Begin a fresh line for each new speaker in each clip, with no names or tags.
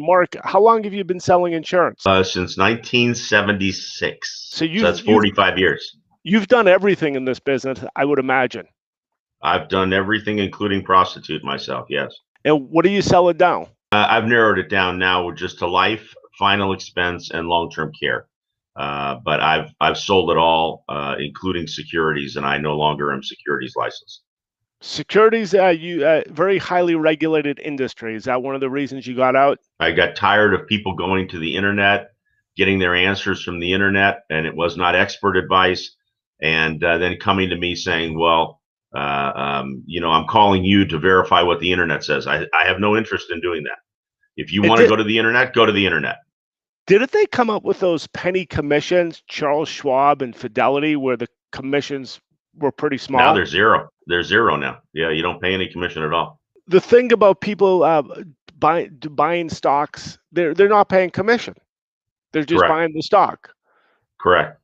Marc, how long have you been selling insurance?
Since 1976.
So
that's 45 years.
You've done everything in this business, I would imagine.
I've done everything, including prostitute myself, yes.
And what are you selling now?
I've narrowed it down now just to life, final expense, and long-term care. But I've sold it all, including securities, and I no longer am securities licensed.
Securities, very highly regulated industry. Is that one of the reasons you got out?
I got tired of people going to the internet, getting their answers from the internet, and it was not expert advice. And then coming to me saying, well, I'm calling you to verify what the internet says. I have no interest in doing that. If you want to go to the internet, go to the internet.
Didn't they come up with those penny commissions, Charles Schwab and Fidelity, where the commissions were pretty small?
Now they're zero. They're zero now. Yeah, you don't pay any commission at all.
The thing about people buying stocks, they're not paying commission. They're just buying the stock.
Correct.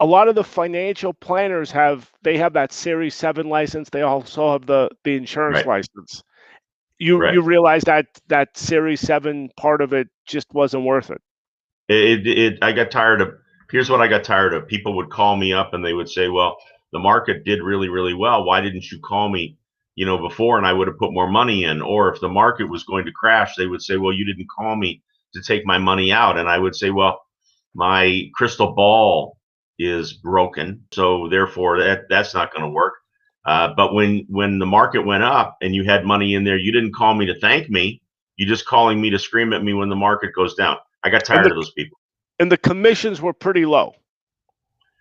A lot of the financial planners have that Series 7 license. They also have the insurance license. You realize that Series 7 part of it just wasn't worth it.
I got tired of. Here's what I got tired of. People would call me up and they would say, well, the market did really, really well. Why didn't you call me, before, and I would have put more money in? Or if the market was going to crash, they would say, well, you didn't call me to take my money out. And I would say, well, my crystal ball is broken, so therefore that's not going to work. But when the market went up and you had money in there, you didn't call me to thank me. You're just calling me to scream at me when the market goes down. I got tired of those people. And
the commissions were pretty low.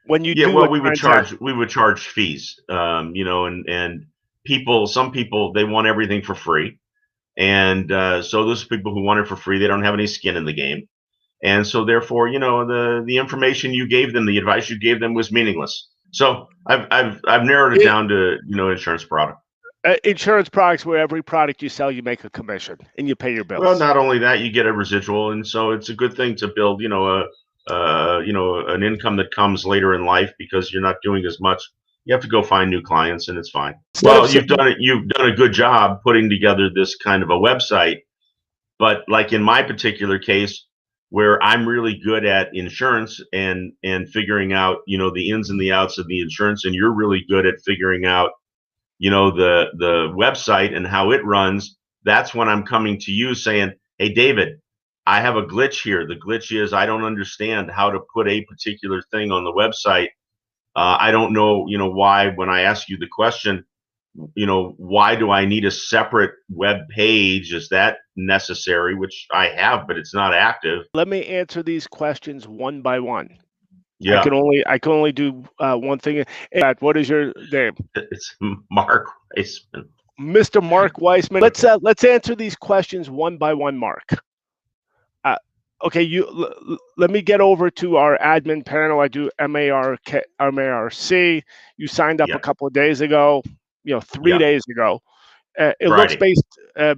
When you
we would charge fees, and some people, they want everything for free. And so those people who want it for free, they don't have any skin in the game. And so therefore, the information you gave them, the advice you gave them was meaningless. So I've narrowed it down to, insurance product.
Insurance products where every product you sell, you make a commission and you pay your bills.
Well, not only that, you get a residual. And so it's a good thing to build, an income that comes later in life because you're not doing as much. You have to go find new clients and it's fine. Well, you've done a good job putting together this kind of a website. But like in my particular case, where I'm really good at insurance and figuring out, the ins and the outs of the insurance, and you're really good at figuring out, the website and how it runs, that's when I'm coming to you saying, hey, David, I have a glitch here. The glitch is I don't understand how to put a particular thing on the website. I don't know, why when I ask you the question, why do I need a separate web page? Is that necessary? Which I have, but it's not active.
Let me answer these questions one by one.
Yeah.
I can only do one thing. What is your name?
It's Marc Weisman.
Mr. Marc Weisman. Let's answer these questions one by one, Marc. Okay, let me get over to our admin panel. I do MARC. You signed up a couple of days ago. 3 days ago. It looks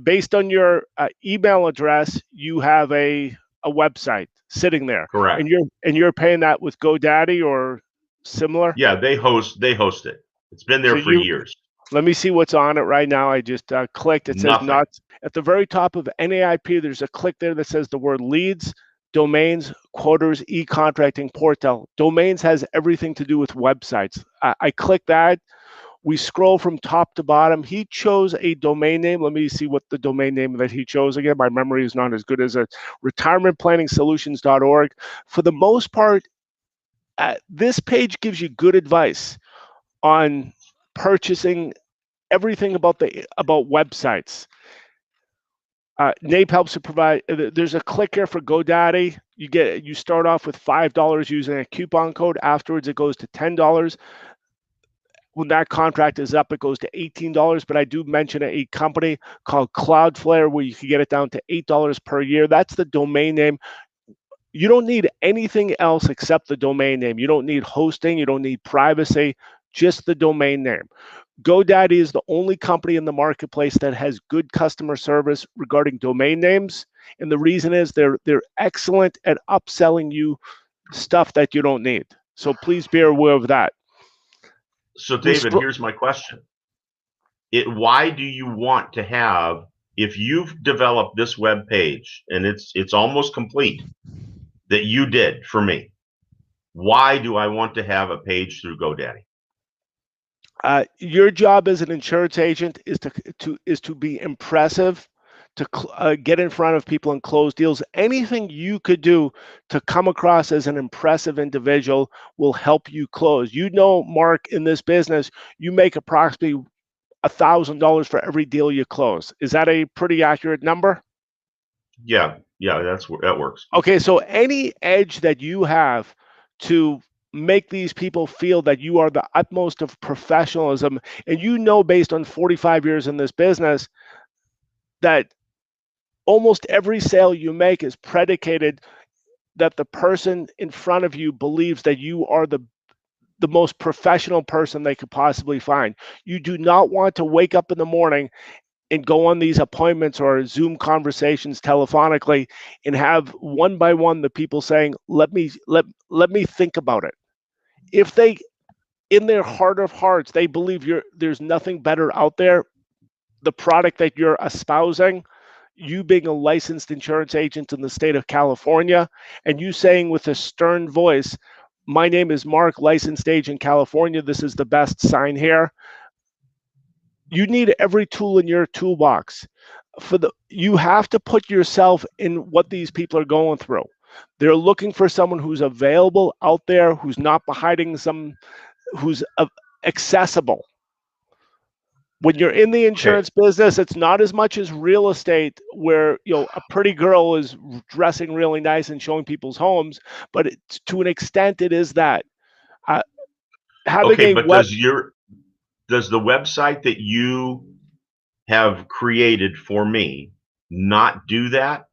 based on your email address, you have a website sitting there.
Correct.
And you're paying that with GoDaddy or similar?
Yeah, they host it. It's been there for years.
Let me see what's on it right now. I just clicked. It says nuts. At the very top of NAAIP, there's a click there that says the word leads, domains, quoters, e-contracting, portal. Domains has everything to do with websites. I click that. We scroll from top to bottom. He chose a domain name. Let me see what the domain name that he chose again. My memory is not as good as it. retirementplanningsolutions.org. For the most part, this page gives you good advice on purchasing everything about websites. NAAIP helps to provide. There's a click here for GoDaddy. You start off with $5 using a coupon code. Afterwards, it goes to $10. When that contract is up, it goes to $18. But I do mention a company called Cloudflare where you can get it down to $8 per year. That's the domain name. You don't need anything else except the domain name. You don't need hosting. You don't need privacy, just the domain name. GoDaddy is the only company in the marketplace that has good customer service regarding domain names. And the reason is they're excellent at upselling you stuff that you don't need. So please be aware of that.
So David, here's my question. Why do you want to have if you've developed this web page and it's almost complete that you did for me, why do I want to have a page through GoDaddy?
Your job as an insurance agent is to be impressive, to get in front of people and close deals. Anything you could do to come across as an impressive individual will help you close. You know, Mark, in this business, you make approximately $1,000 for every deal you close. Is that a pretty accurate number?
Yeah, that works.
Okay, so any edge that you have to make these people feel that you are the utmost of professionalism, and you know, based on 45 years in this business, that almost every sale you make is predicated that the person in front of you believes that you are the most professional person they could possibly find. You do not want to wake up in the morning and go on these appointments or Zoom conversations telephonically and have one by one the people saying, let me think about it. If they, in their heart of hearts, they believe there's nothing better out there, the product that you're espousing, you being a licensed insurance agent in the state of California, and you saying with a stern voice, my name is Mark, licensed agent California, this is the best sign here. You need every tool in your toolbox. You have to put yourself in what these people are going through. They're looking for someone who's available out there, who's not hiding who's accessible. When you're in the insurance business, it's not as much as real estate where, you know, a pretty girl is dressing really nice and showing people's homes, but to an extent it is that. Having
Okay,
a
but
web
does the website that you have created for me not do that?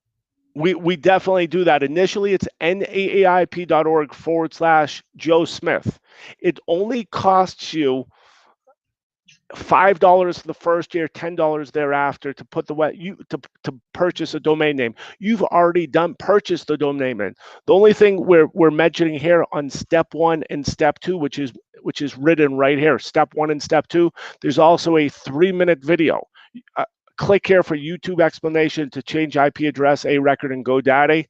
We definitely do that. Initially, it's NAAIP.org/Joe Smith. It only costs you $5 for the first year, $10 thereafter to put to purchase a domain name. You've already purchased the domain name. The only thing we're mentioning here on step 1 and step 2, which is written right here, step 1 and step 2, there's also a 3-minute video. Click here for YouTube explanation to change IP address, a record, and GoDaddy.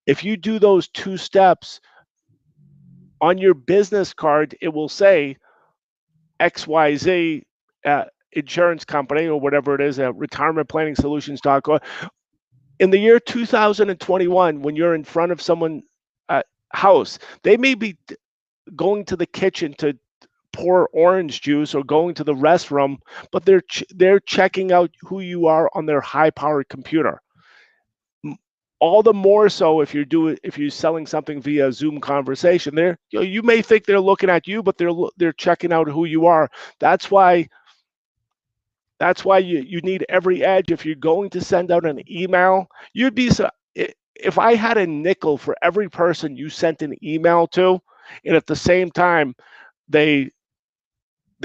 If you do those 2 steps on your business card, it will say XYZ insurance company or whatever it is, retirementplanningsolutions.com. In the year 2021, when you're in front of someone's house, they may be going to the kitchen to pour orange juice or going to the restroom, but they're checking out who you are on their high-powered computer. All the more so if you're selling something via Zoom conversation. You may think they're looking at you, but they're checking out who you are. That's why you need every edge. If you're going to send out an email, if I had a nickel for every person you sent an email to, and at the same time they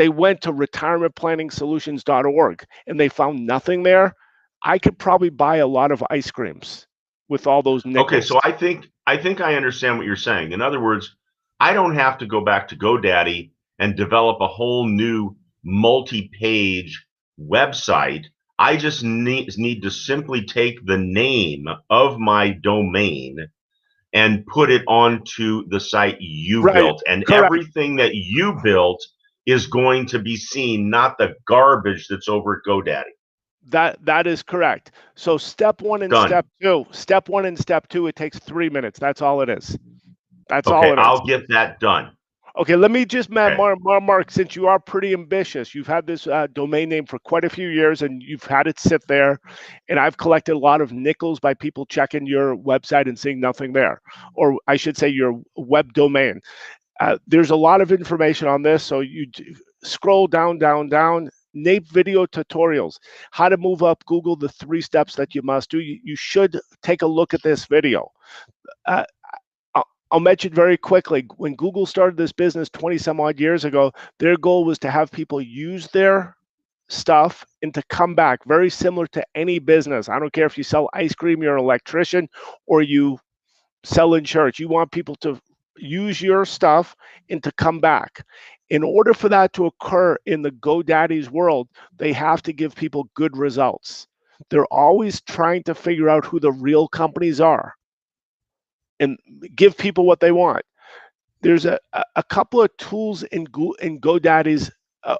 went to retirementplanningsolutions.org and they found nothing there, I could probably buy a lot of ice creams with all those nickels.
Okay, so I think I understand what you're saying. In other words, I don't have to go back to GoDaddy and develop a whole new multi-page website. I just need to simply take the name of my domain and put it onto the site you built. And
correct.
Everything that you built is going to be seen, not the garbage that's over at GoDaddy.
That is correct. So step 1 and
Done.
step 1 and step 2, it takes 3 minutes. That's all it is. That's
okay,
all it is.
I'll get that done.
Okay, let me just, Mark, since you are pretty ambitious, you've had this domain name for quite a few years and you've had it sit there, and I've collected a lot of nickels by people checking your website and seeing nothing there, or I should say your web domain. There's a lot of information on this, so you scroll down, NAAIP video tutorials, how to move up Google, the 3 steps that you must do. You should take a look at this video. I'll mention very quickly, when Google started this business 20 some odd years ago, their goal was to have people use their stuff and to come back, very similar to any business. I don't care if you sell ice cream, you're an electrician, or you sell insurance. You want people to use your stuff and to come back. In order for that to occur in the GoDaddy's world, they have to give people good results. They're always trying to figure out who the real companies are and give people what they want. There's a couple of tools in GoDaddy's,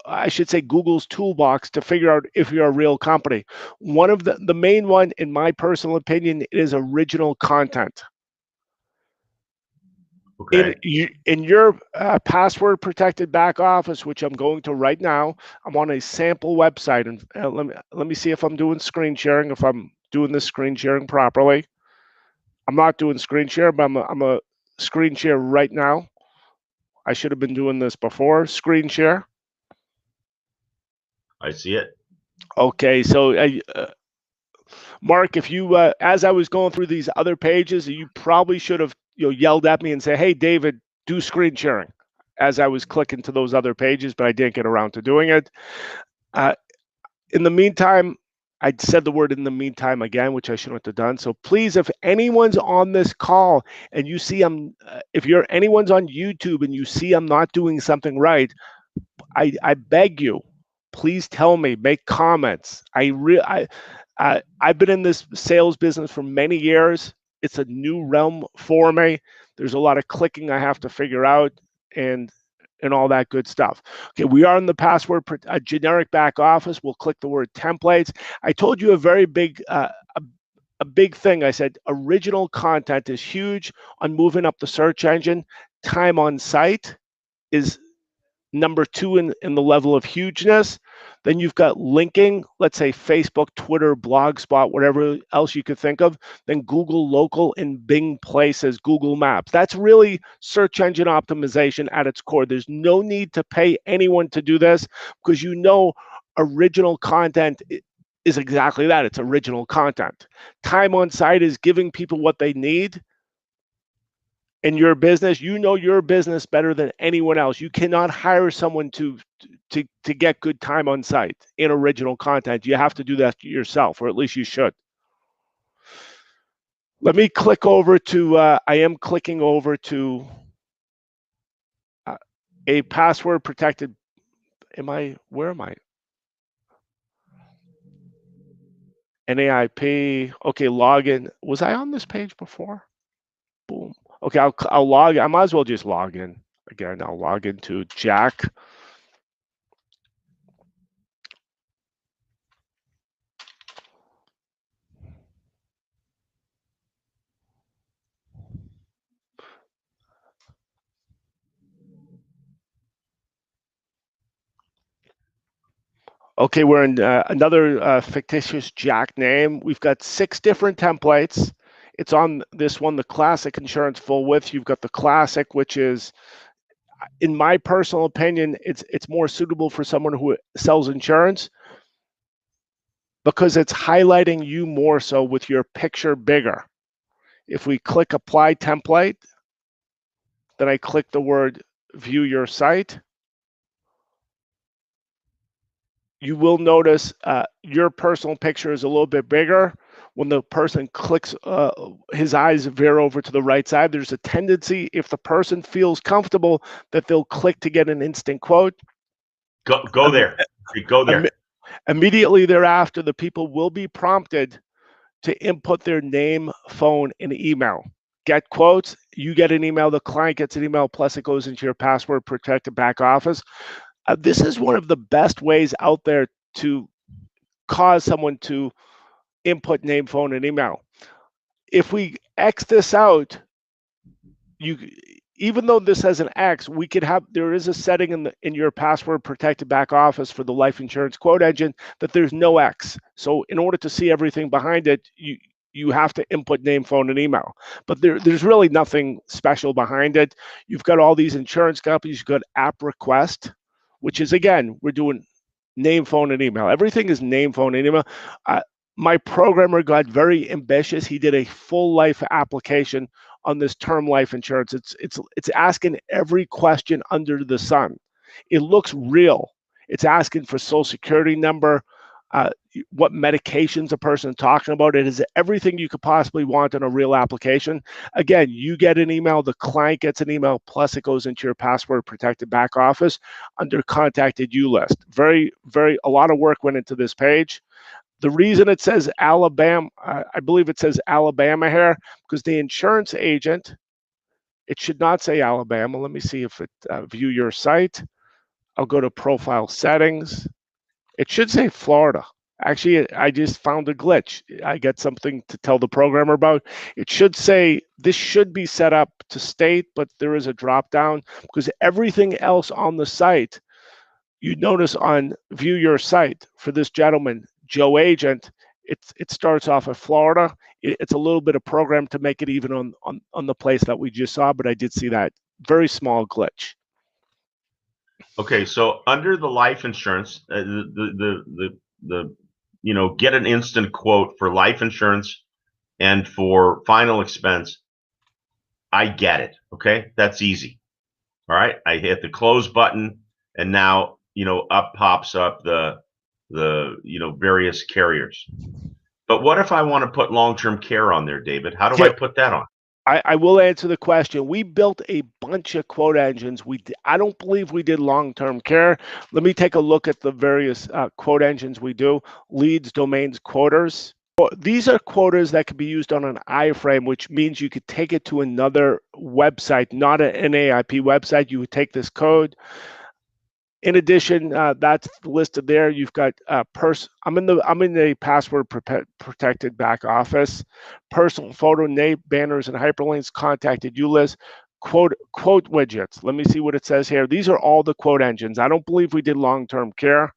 I should say Google's toolbox to figure out if you're a real company. One of the main one, in my personal opinion, is original content.
Okay.
In your password protected back office, which I'm going to right now, I'm on a sample website, and let me see if I'm doing screen sharing, if I'm doing this screen sharing properly. I'm not doing screen share, but I'm a screen share right now. I should have been doing this before. Screen share.
I see it.
Okay, so Mark, if you, as I was going through these other pages, you probably should have yelled at me and say, "Hey, David, do screen sharing," as I was clicking to those other pages, but I didn't get around to doing it. In the meantime, I said the word "in the meantime" again, which I shouldn't have done. So please, if anyone's on this call and you see if anyone's on YouTube and you see I'm not doing something right, I beg you, please tell me, make comments. I've been in this sales business for many years. It's a new realm for me. There's a lot of clicking I have to figure out and all that good stuff. Okay, we are in the password generic back office. We'll click the word templates. I told you a very big a big thing. I said original content is huge on moving up the search engine. Time on site is number 2 in the level of hugeness. Then you've got linking, let's say Facebook, Twitter, Blogspot, whatever else you could think of. Then Google Local and Bing Places, Google Maps. That's really search engine optimization at its core. There's no need to pay anyone to do this because original content is exactly that. It's original content. Time on site is giving people what they need. In your business, your business better than anyone else. You cannot hire someone to get good time on site in original content. You have to do that yourself, or at least you should. Let me click over to, I am clicking over to a password protected, where am I? NAAIP, okay, login. Was I on this page before? Boom. Okay, I'll log. I might as well just log in again. I'll log into Jack. Okay, we're in another fictitious Jack name. We've got 6 different templates. It's on this one, the Classic Insurance Full Width. You've got the Classic, which is, in my personal opinion, it's more suitable for someone who sells insurance because it's highlighting you more so with your picture bigger. If we click Apply Template, then I click the word View Your Site. You will notice your personal picture is a little bit bigger. When the person clicks, his eyes veer over to the right side. There's a tendency, if the person feels comfortable, that they'll click to get an instant quote.
Go there. Go there.
Immediately thereafter, the people will be prompted to input their name, phone, and email. Get quotes, you get an email, the client gets an email, plus it goes into your password protected back office. This is one of the best ways out there to cause someone to input name, phone, and email. If we X this out, even though this has an X, there is a setting in your password protected back office for the life insurance quote engine that there's no X. So in order to see everything behind it, you have to input name, phone, and email. But there's really nothing special behind it. You've got all these insurance companies. You've got app request, which is, again, we're doing name, phone, and email. Everything is name, phone, and email. My programmer got very ambitious. He did a full life application on this term life insurance. It's asking every question under the sun. It looks real. It's asking for social security number, what medications a person is talking about. It is everything you could possibly want in a real application. Again, you get an email, the client gets an email, plus it goes into your password protected back office under contacted you list. A lot of work went into this page. The reason it says Alabama, I believe it says Alabama here, because the insurance agent, it should not say Alabama. Let me see if it, view your site. I'll go to profile settings. It should say Florida. Actually, I just found a glitch. I got something to tell the programmer about. It should say this should be set up to state, but there is a drop down because everything else on the site, you notice on view your site for this gentleman, Joe Agent, it starts off at Florida. It's a little bit of program to make it even on the place that we just saw, but I did see that very small glitch.
Okay, so under the life insurance, you know, get an instant quote for life insurance and for final expense. I get it. Okay, that's easy. All right, I hit the close button, and now, you know, up pops up the you know, various carriers. But what if I want to put long-term care on there, David? How do I put that on?
I will answer the question. We built a bunch of quote engines. I don't believe we did long-term care. Let me take a look at the various quote engines we do. Leads, domains, quoters. These are quoters that could be used on an iframe, which means you could take it to another website, not an NAAIP website. You would take this code. In addition, that's listed there. You've got I'm in the password protected back office, personal photo, name, banners, and hyperlinks, contacted you list, quote widgets. Let me see what it says here. These are all the quote engines. I don't believe we did long-term care.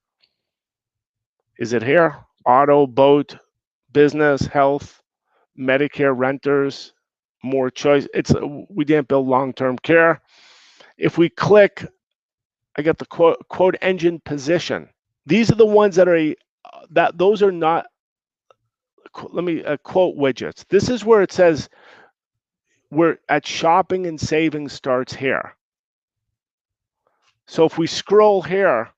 Is it here? Auto, boat, business, health, Medicare, renters, more choice. We didn't build long-term care. If we click, I got the quote engine position. These are the ones that are those are not. Let me quote widgets. This is where it says we're at shopping and savings starts here. So if we scroll here,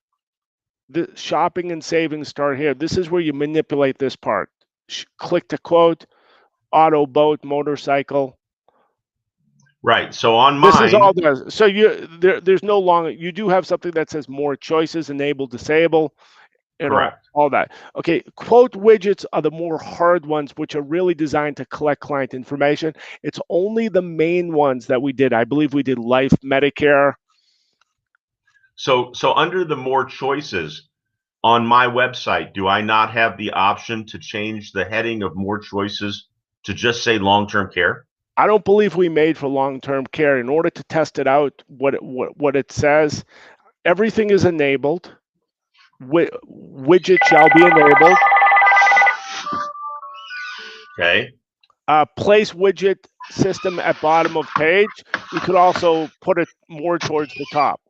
the shopping and savings start here. This is where you manipulate this part. Click to quote, auto, boat, motorcycle.
Right. So on mine,
this is all there. So there's no longer. You do have something that says more choices, enable, disable, and all that. Okay, quote widgets are the more hard ones, which are really designed to collect client information. It's only the main ones that we did. I believe we did life, Medicare.
So under the more choices on my website, do I not have the option to change the heading of more choices to just say long-term care?
I don't believe we made for long-term care. In order to test it out, what it says, everything is enabled. Widget shall be enabled.
Okay.
Place widget system at bottom of page. We could also put it more towards the top,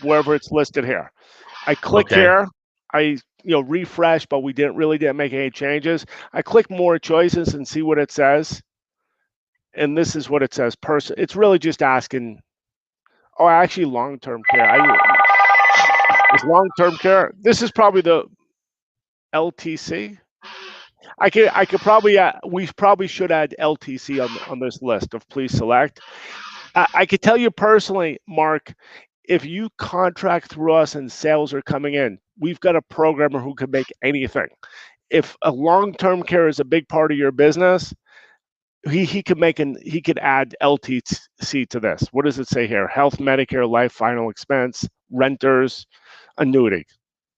wherever it's listed here. I click here. I refresh, but we didn't make any changes. I click more choices and see what it says. And this is what it says. It's really just asking. Oh, actually, long-term care. Is long-term care. This is probably the LTC. I could probably. We probably should add LTC on this list of please select. I could tell you personally, Mark, if you contract through us and sales are coming in, we've got a programmer who can make anything. If a long-term care is a big part of your business, he could add LTC to this. What does it say here? Health, Medicare, life, final expense, renters, annuity.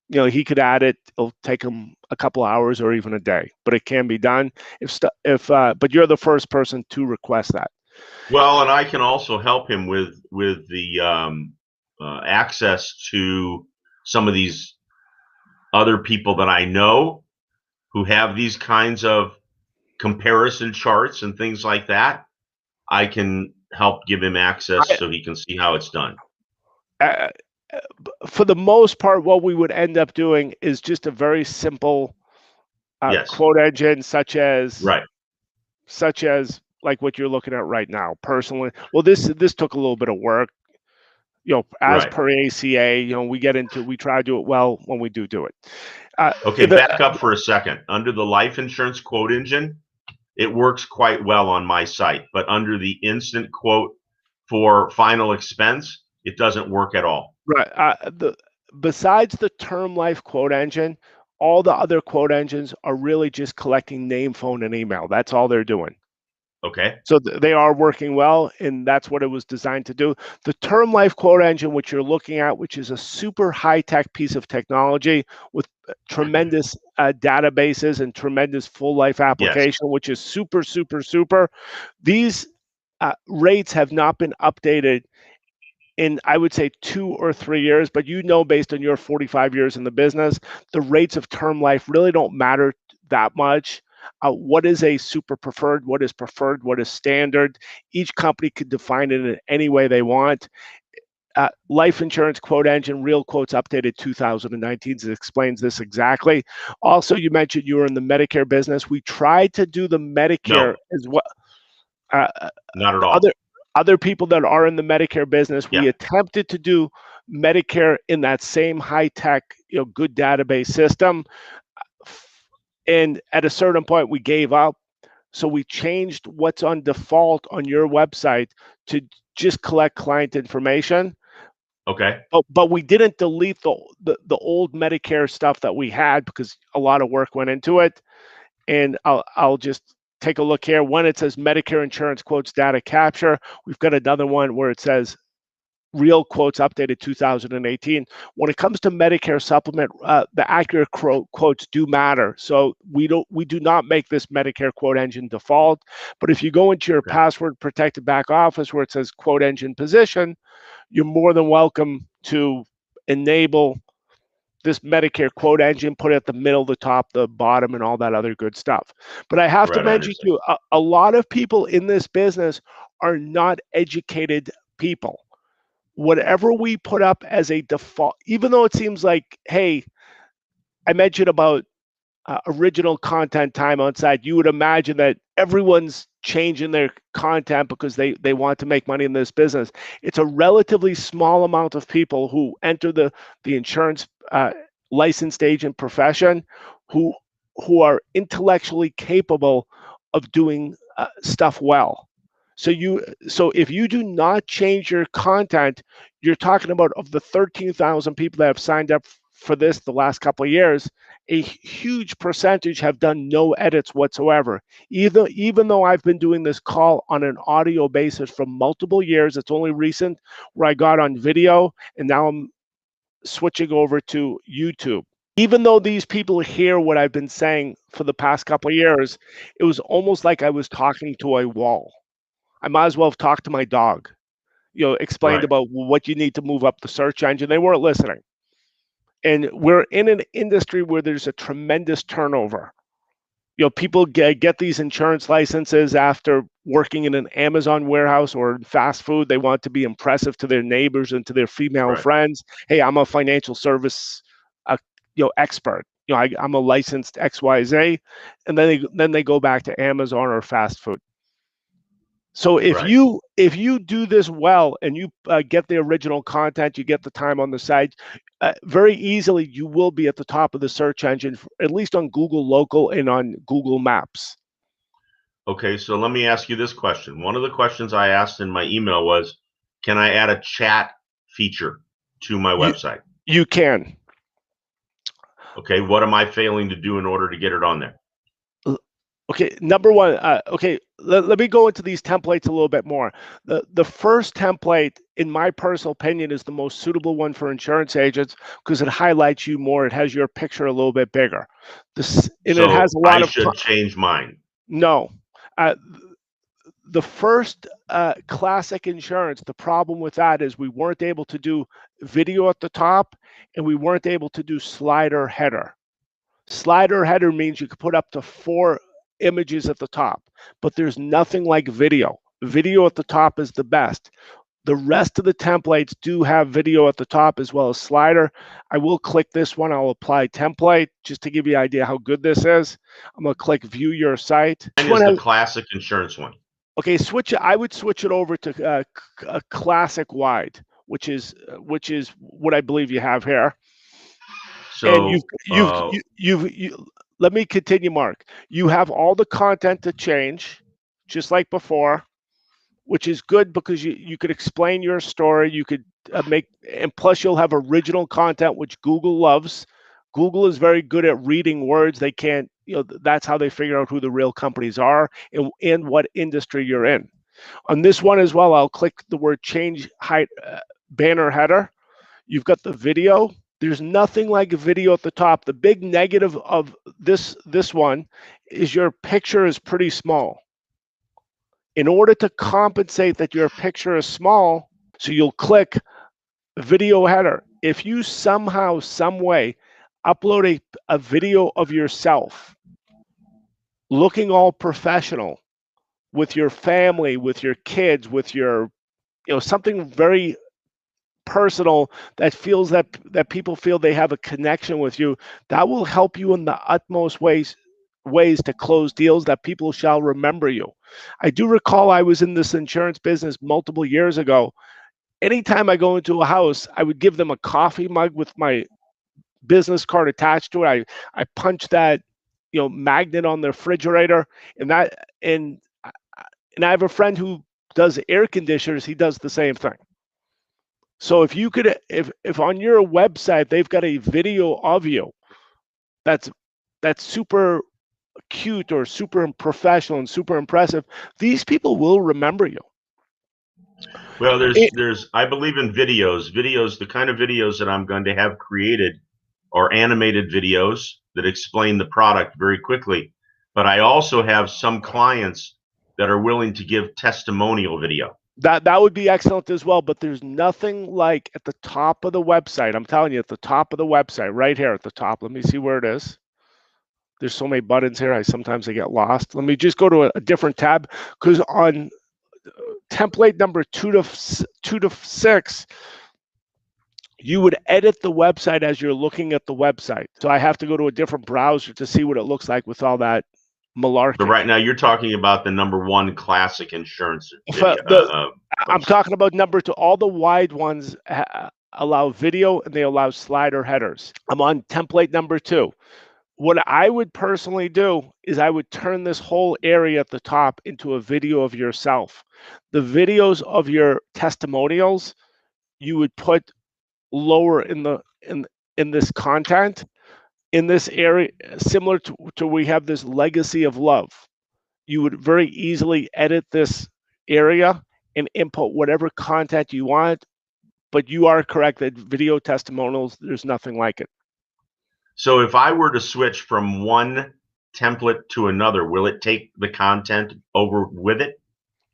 He could add it. It'll take him a couple hours or even a day, but it can be done. But you're the first person to request that.
Well, and I can also help him with the access to some of these other people that I know who have these kinds of comparison charts and things like that. I can help give him access so he can see how it's done.
For the most part, what we would end up doing is just a very simple quote engine, such as like what you're looking at right now. Personally, well, this took a little bit of work. As per ACA, we try to do it well when we do it.
Okay, back up for a second. Under the life insurance quote engine, it works quite well on my site, but under the instant quote for final expense, it doesn't work at all.
Right. Besides the term life quote engine, all the other quote engines are really just collecting name, phone, and email. That's all they're doing.
Okay.
So they are working well, and that's what it was designed to do. The term life quote engine, which you're looking at, which is a super high-tech piece of technology with tremendous databases and tremendous full life
Yes.
application, which is super, super, super. These rates have not been updated in, I would say, 2 or 3 years, but based on your 45 years in the business, the rates of term life really don't matter that much. What is a super preferred? What is preferred? What is standard? Each company could define it in any way they want. Life insurance quote engine, Real Quotes updated 2019 explains this exactly. Also, you mentioned you were in the Medicare business. We tried to do the Medicare
No,
as well. Uh,
not at
other
all.
other people that are in the Medicare business, we
Yeah.
attempted to do Medicare in that same high tech, good database system, and at a certain point we gave up. So we changed what's on default on your website to just collect client information.
Okay.
But we didn't delete the old Medicare stuff that we had because a lot of work went into it. And I'll just take a look here. When it says Medicare insurance quotes data capture, we've got another one where it says Real Quotes updated 2018. When it comes to Medicare supplement, the accurate quotes do matter. So we do not make this Medicare quote engine default. But if you go into your
Okay.
password protected back office where it says quote engine position, you're more than welcome to enable this Medicare quote engine, put it at the middle, the top, the bottom, and all that other good stuff. But I have to
Right. I
mention to
understand.
you, a lot of people in this business are not educated people. Whatever we put up as a default, even though it seems like, hey, I mentioned about original content time on site, you would imagine that everyone's changing their content because they want to make money in this business. It's a relatively small amount of people who enter the insurance licensed agent profession who are intellectually capable of doing stuff well. So if you do not change your content, you're talking about, of the 13,000 people that have signed up for this the last couple of years, a huge percentage have done no edits whatsoever. Even though I've been doing this call on an audio basis for multiple years, it's only recent where I got on video, and now I'm switching over to YouTube. Even though these people hear what I've been saying for the past couple of years, it was almost like I was talking to a wall. I might as well have talked to my dog, explained
Right.
about what you need to move up the search engine. They weren't listening. And we're in an industry where there's a tremendous turnover. People get these insurance licenses after working in an Amazon warehouse or fast food. They want to be impressive to their neighbors and to their female
Right.
friends. Hey, I'm a financial service, expert. I'm a licensed XYZ, and then they go back to Amazon or fast food. So if
Right.
you do this well and you get the original content, you get the time on the site, very easily you will be at the top of the search engine, at least on Google Local and on Google Maps.
Okay. So let me ask you this question. One of the questions I asked in my email was, can I add a chat feature to my
You
website?
you can.
Okay. What am I failing to do in order to get it on there?
Okay, number one. Okay, let me go into these templates a little bit more. The first template, in my personal opinion, is the most suitable one for insurance agents because it highlights you more. It has your picture a little bit bigger. And it has
So
a lot
I
of
should change mine.
no. Uh, the first classic insurance, the problem with that is we weren't able to do video at the top, and we weren't able to do slider header. Slider header means you could put up to 4 images at the top, but there's nothing like video. Video at the top is the best. The rest of the templates do have video at the top as well as slider. I will click this one. I'll apply template just to give you an idea how good this is. I'm going to click view your site. This
Mine
one
is the
has,
classic insurance one.
okay, I would switch it over to a classic wide, which is what I believe you have here. And
So
you let me continue, Mark. You have all the content to change, just like before, which is good because you could explain your story. You could make, and plus you'll have original content, which Google loves. Google is very good at reading words. They can't, that's how they figure out who the real companies are and what industry you're in. On this one as well, I'll click the word change height banner header. You've got the video. There's nothing like a video at the top. The big negative of this one is your picture is pretty small. In order to compensate that your picture is small, so you'll click video header. If you somehow, some way, upload a video of yourself looking all professional with your family, with your kids, with your, something very personal that feels that people feel they have a connection with you, that will help you in the utmost ways to close deals that people shall remember you. I do recall I was in this insurance business multiple years ago. Anytime I go into a house, I would give them a coffee mug with my business card attached to it. I punch that, magnet on the refrigerator, and I have a friend who does air conditioners. He does the same thing. So if you could, if on your website they've got a video of you that's super cute or super professional and super impressive, these people will remember you.
Well, I believe in videos. The kind of videos that I'm going to have created are animated videos that explain the product very quickly. But I also have some clients that are willing to give testimonial video.
That would be excellent as well, but there's nothing like at the top of the website. I'm telling you, at the top of the website, right here at the top. Let me see where it is. There's so many buttons here. Sometimes I get lost. Let me just go to a different tab, because on template number 2 to 6, you would edit the website as you're looking at the website. So I have to go to a different browser to see what it looks like with all that malarkey.
But right now you're talking about the number 1 classic insurance video,
I'm talking about number 2. All the wide ones allow video and they allow slider headers. I'm on template number 2. What I would personally do is I would turn this whole area at the top into a video of yourself. The videos of your testimonials you would put lower in this content. In this area, similar to we have this legacy of love, you would very easily edit this area and input whatever content you want. But you are correct that video testimonials, there's nothing like it.
So if I were to switch from one template to another, will it take the content over with it?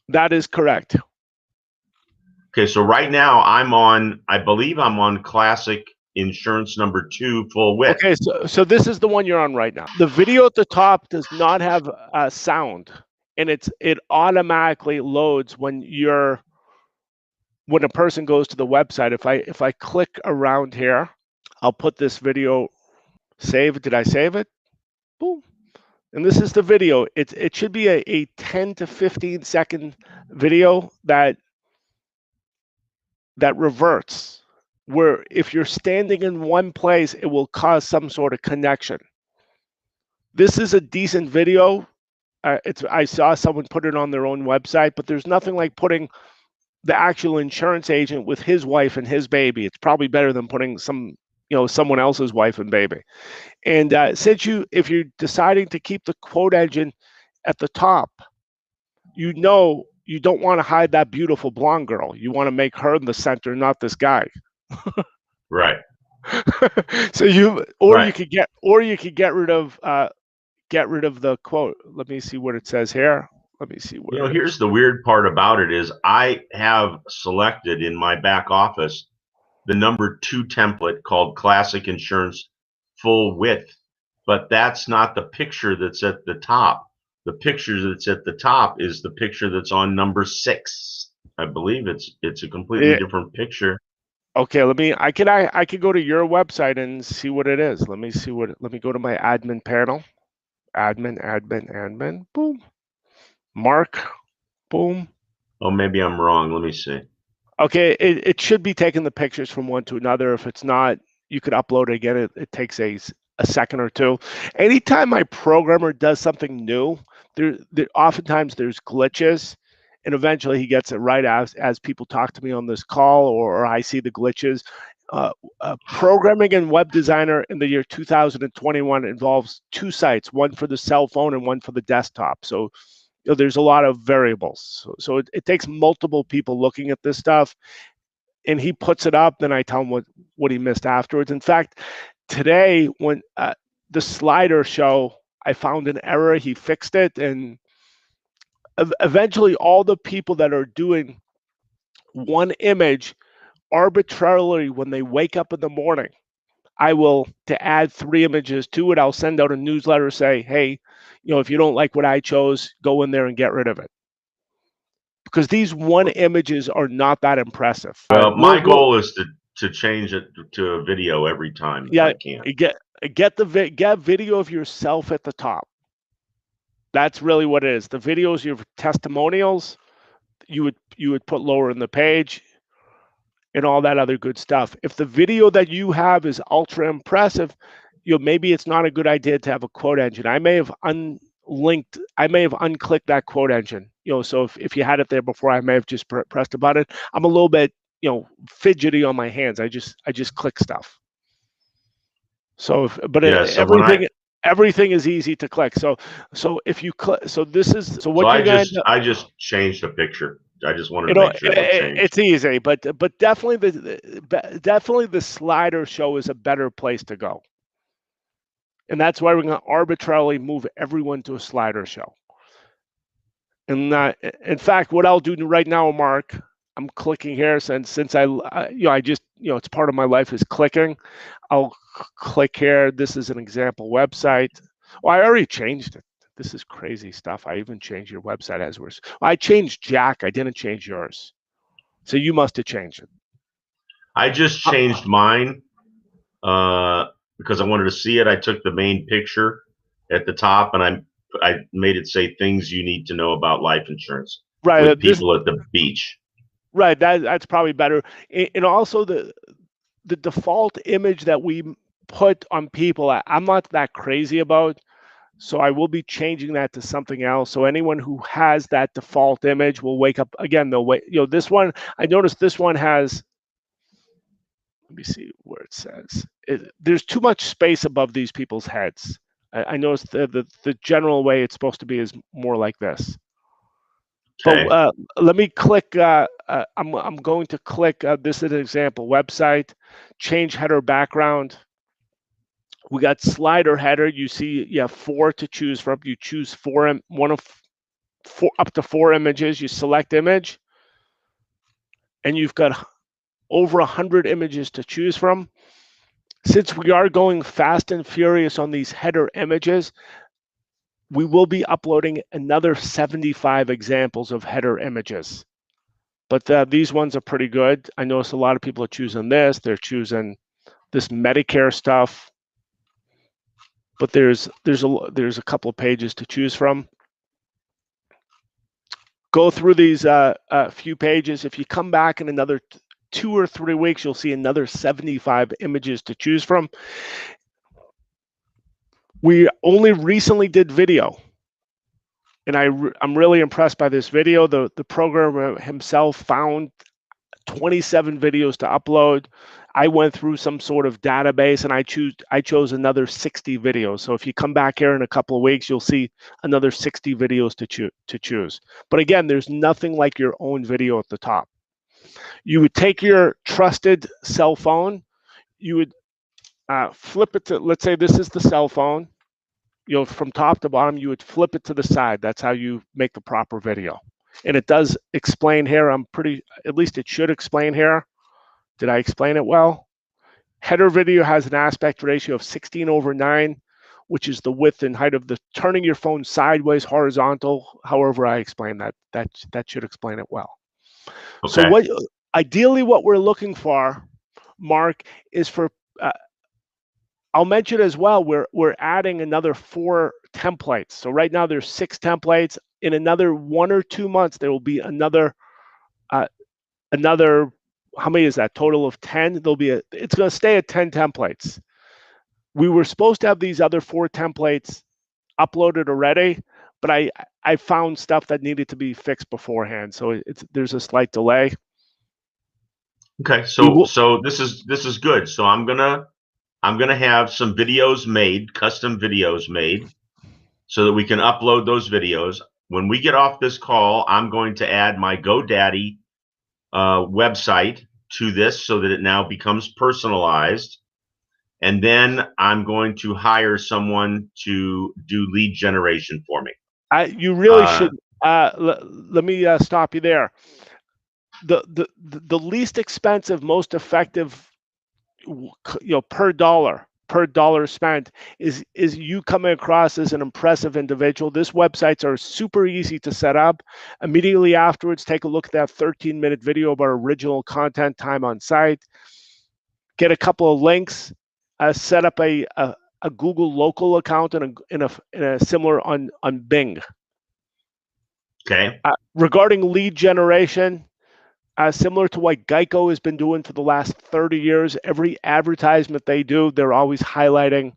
That is correct.
Okay, so right now I believe I'm on classic insurance number 2 full width.
Okay, so this is the one you're on right now. The video at the top does not have sound, and it automatically loads when a person goes to the website. If I click around here, I'll put this video. Save. Did I save it? Boom. And this is the video. It should be a 10 to 15 second video that reverts, where if you're standing in one place, it will cause some sort of connection. This is a decent video. I saw someone put it on their own website, but there's nothing like putting the actual insurance agent with his wife and his baby. It's probably better than putting someone else's wife and baby. And if you're deciding to keep the quote engine at the top, you don't want to hide that beautiful blonde girl. You want to make her in the center, not this guy.
Right.
So you could get rid of the quote. Let me see what it says here. Let me see what.
Here's the weird part about it is I have selected in my back office the number 2 template called Classic Insurance Full Width, but that's not the picture that's at the top. The picture that's at the top is the picture that's on number 6. I believe it's a completely different picture.
Okay, I could go to your website and see what it is. Let me go to my admin panel. Admin, boom. Marc, boom.
Oh, maybe I'm wrong. Let me see.
Okay, it should be taking the pictures from one to another. If it's not, you could upload it again. It takes a second or two. Anytime my programmer does something new, oftentimes there's glitches, and eventually he gets it right as people talk to me on this call, or I see the glitches. Programming and web designer in the year 2021 involves 2 sites, one for the cell phone and one for the desktop. So there's a lot of variables. So it takes multiple people looking at this stuff, and he puts it up. Then I tell him what he missed afterwards. In fact, today when the slider show, I found an error. He fixed it, and eventually all the people that are doing one image arbitrarily, when they wake up in the morning, I will to add 3 images to it. I'll send out a newsletter, say, hey, if you don't like what I chose, go in there and get rid of it. Because these one images are not that impressive.
Well, my goal is to change it to a video every time if I can.
Get video of yourself at the top. That's really what it is. The videos, your testimonials, you would put lower in the page, and all that other good stuff. If the video that you have is ultra impressive, maybe it's not a good idea to have a quote engine. I may have unclicked that quote engine. So if you had it there before, I may have just pressed a button. I'm a little bit, fidgety on my hands. I just click stuff. So, everything is easy to click. So if you click,
I just changed the picture. I just wanted to make sure
it's easy, but definitely the slider show is a better place to go, and that's why we're going to arbitrarily move everyone to a slider show. And in fact, what I'll do right now, Mark, I'm clicking here since I just it's part of my life is clicking. I'll click here. This is an example website. Well, I already changed it. This is crazy stuff. I even changed your website as worse. I changed Jack. I didn't change yours. So you must have changed it.
I just changed mine because I wanted to see it. I took the main picture at the top and I made it say things you need to know about life insurance. Right. With people at the beach.
Right. That's probably better. And also the default image that we put on people, I'm not that crazy about. So I will be changing that to something else. So anyone who has that default image will wake up again. They'll wait. This one, I noticed this one has, let me see where it says. There's too much space above these people's heads. I noticed the general way it's supposed to be is more like this. Okay. But let me click. I'm going to click. This is an example website. Change header background. We got slider header. You see, you have 4 to choose from. You choose up to 4 images. You select image, and you've got over 100 images to choose from. Since we are going fast and furious on these header images, we will be uploading another 75 examples of header images. But these ones are pretty good. I notice a lot of people are choosing this. They're choosing this Medicare stuff. But there's a couple of pages to choose from. Go through these few pages. If you come back in another 2 or 3 weeks, you'll see another 75 images to choose from. We only recently did video, and I'm really impressed by this video. The programmer himself found 27 videos to upload. I went through some sort of database and I chose another 60 videos. So if you come back here in a couple of weeks, you'll see another 60 videos to choose. But again, there's nothing like your own video at the top. You would take your trusted cell phone, you would flip it to, let's say this is the cell phone. From top to bottom, you would flip it to the side. That's how you make the proper video. And it does explain here. At least it should explain here. Did I explain it well? Header video has an aspect ratio of 16:9, which is the width and height of the turning your phone sideways, horizontal. However, I explained that. That should explain it well. Okay. So ideally what we're looking for, Mark, is for I'll mention as well, we're adding another 4 templates. So right now there's 6 templates. In another 1 or 2 months, there will be another, how many is that? Total of 10. It's going to stay at 10 templates. We were supposed to have these other 4 templates uploaded already, but I found stuff that needed to be fixed beforehand. So there's a slight delay.
Okay, so this is good. So I'm gonna have some videos made, custom videos made, so that we can upload those videos. When we get off this call, I'm going to add my GoDaddy website to this so that it now becomes personalized. And then I'm going to hire someone to do lead generation for me.
You really should. Let me stop you there. The least expensive, most effective, per dollar spent is you coming across as an impressive individual. This websites are super easy to set up. Immediately afterwards, take a look at that 13-minute video about original content, time on site. Get a couple of links. Set up a Google local account in a similar on Bing.
Okay.
Regarding lead generation, similar to what Geico has been doing for the last 30 years, every advertisement they do, they're always highlighting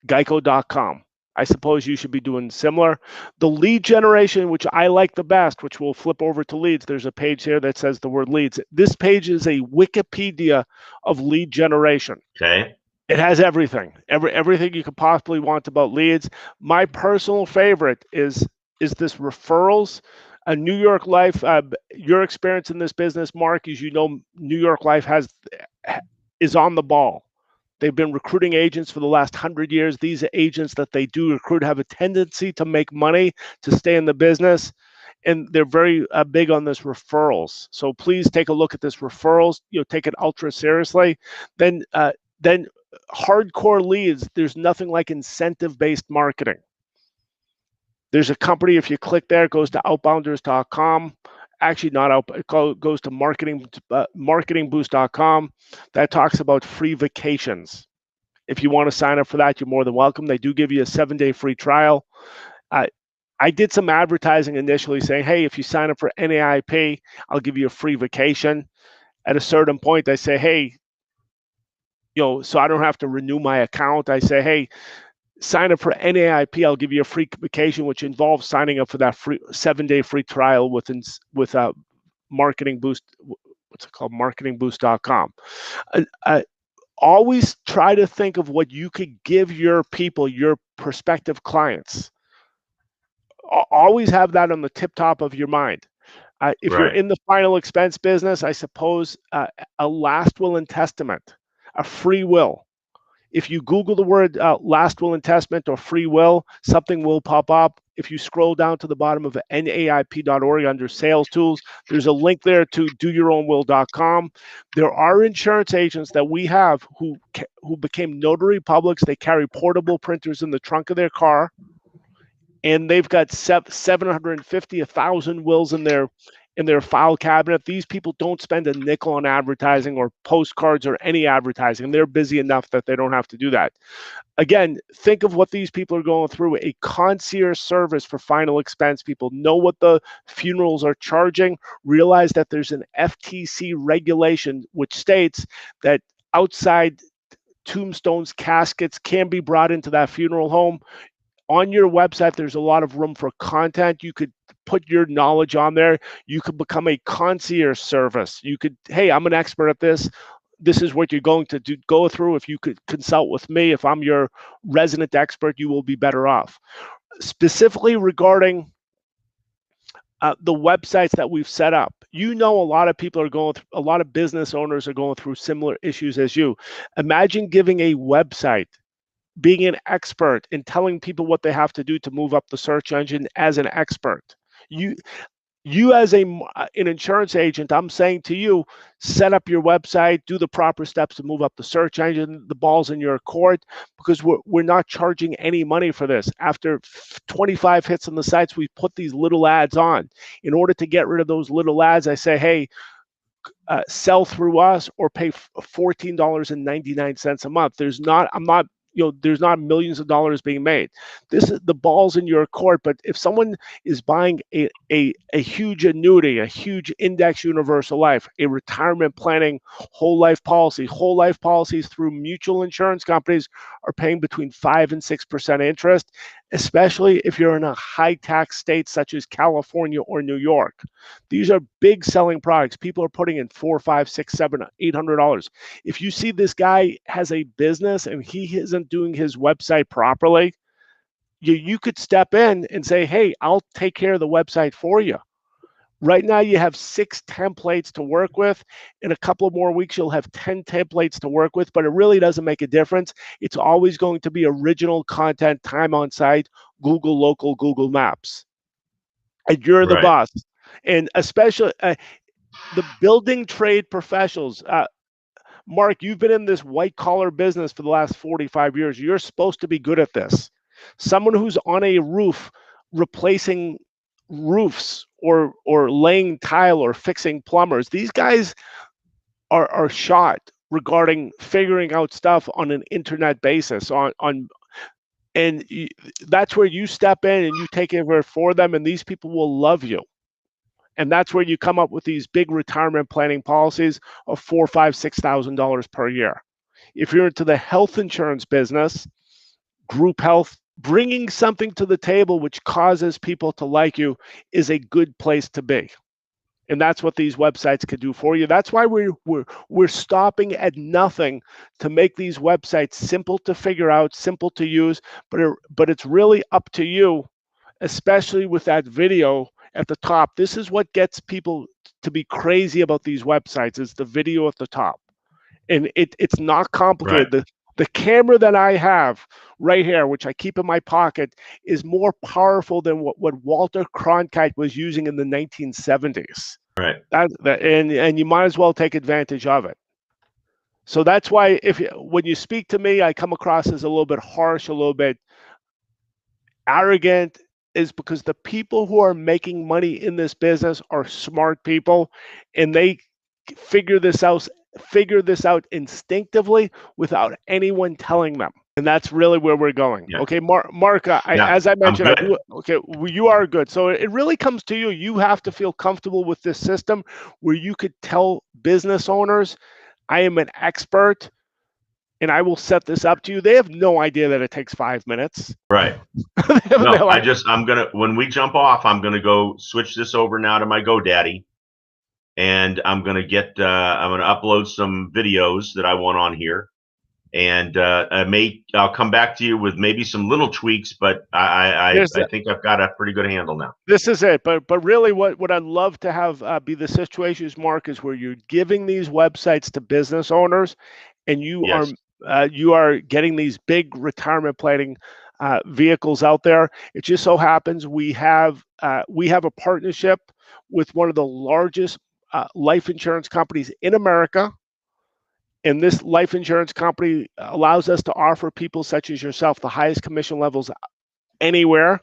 Geico.com. I suppose you should be doing similar. The lead generation, which I like the best, which we'll flip over to leads. There's a page here that says the word leads. This page is a Wikipedia of lead generation.
Okay.
It has everything, everything you could possibly want about leads. My personal favorite is this referrals. New York Life, your experience in this business, Marc, as you know, New York Life is on the ball. They've been recruiting agents for the last 100 years. These agents that they do recruit have a tendency to make money, to stay in the business, and they're very big on this referrals. So please take a look at this referrals. Take it ultra seriously. Then hardcore leads. There's nothing like incentive-based marketing. There's a company, if you click there, it goes to outbounders.com. Actually, not out, it goes to marketingboost.com. That talks about free vacations. If you want to sign up for that, you're more than welcome. They do give you a 7-day free trial. I did some advertising initially saying, hey, if you sign up for NAAIP, I'll give you a free vacation. At a certain point, I say, hey, so I don't have to renew my account. I say, hey, sign up for NAAIP. I'll give you a free vacation, which involves signing up for that free 7-day free trial with Marketing Boost. What's it called? Marketingboost.com. Always try to think of what you could give your people, your prospective clients. Always have that on the tip top of your mind. If you're in the final expense business, I suppose a last will and testament, a free will. If you Google the word last will and testament or free will, something will pop up. If you scroll down to the bottom of NAIP.org under sales tools, there's a link there to doyourownwill.com. There are insurance agents that we have who became notary publics. They carry portable printers in the trunk of their car, and they've got 750, 1,000 wills in their file cabinet. These people don't spend a nickel on advertising or postcards or any advertising. They're busy enough that they don't have to do that. Again, think of what these people are going through. A concierge service for final expense. People know what the funerals are charging. Realize that there's an FTC regulation which states that outside tombstones, caskets can be brought into that funeral home. On your website, there's a lot of room for content. You could put your knowledge on there. You could become a concierge service. You could, hey, I'm an expert at this. This is what you're going to go through. If you could consult with me, if I'm your resident expert, you will be better off. Specifically regarding the websites that we've set up, a lot of people are going through, a lot of business owners are going through similar issues as you. Imagine giving a website, being an expert and telling people what they have to do to move up the search engine as an expert. You as an insurance agent, I'm saying to you, set up your website, do the proper steps to move up the search engine. The ball's in your court, because we're not charging any money for this. After 25 hits on the sites, we put these little ads on. In order to get rid of those little ads, I say, hey, sell through us or pay $14.99 a month. I'm not there's not millions of dollars being made. This is the ball's in your court. But if someone is buying a huge annuity, a huge index universal life, a retirement planning whole life policies through mutual insurance companies are paying between 5 and 6% interest, especially if you're in a high tax state such as California or New York. These are big selling products. People are putting in $4, $5, $6, $7, $800. If you see this guy has a business and he isn't doing his website properly, you could step in and say, hey, I'll take care of the website for you. Right now, you have 6 templates to work with. In a couple of more weeks, you'll have 10 templates to work with, but it really doesn't make a difference. It's always going to be original content, time on site, Google Local, Google Maps. And you're the boss. And especially the building trade professionals. Marc, you've been in this white collar business for the last 45 years. You're supposed to be good at this. Someone who's on a roof replacing roofs or laying tile or fixing plumbers, these guys are shot regarding figuring out stuff on an internet basis and that's where you step in and you take over for them, and these people will love you. And that's where you come up with these big retirement planning policies of $4,000, $5,000, $6,000 per year. If you're into the health insurance business, group health, bringing something to the table which causes people to like you is a good place to be. And that's what these websites could do for you. That's why we're stopping at nothing to make these websites simple to figure out, simple to use, but it's really up to you, especially with that video at the top. This is what gets people to be crazy about these websites, is the video at the top. And it's not complicated.
Right.
The camera that I have right here, which I keep in my pocket, is more powerful than what Walter Cronkite was using in the 1970s.
Right.
And you might as well take advantage of it. So that's why when you speak to me, I come across as a little bit harsh, a little bit arrogant, is because the people who are making money in this business are smart people, and they figure this out instinctively without anyone telling them. And that's really where we're going. Yeah. Okay, Marc, as I mentioned, you are good. So it really comes to you. You have to feel comfortable with this system where you could tell business owners, I am an expert and I will set this up to you. They have no idea that it takes 5 minutes.
Right. When we jump off, I'm going to go switch this over now to my GoDaddy. And I'm going to upload some videos that I want on here. And I'll come back to you with maybe some little tweaks, but I think I've got a pretty good handle now.
This is it. But really what I'd love to have be the situation, Marc, is where you're giving these websites to business owners, and you are getting these big retirement planning vehicles out there. It just so happens we have a partnership with one of the largest life insurance companies in America. And this life insurance company allows us to offer people such as yourself the highest commission levels anywhere.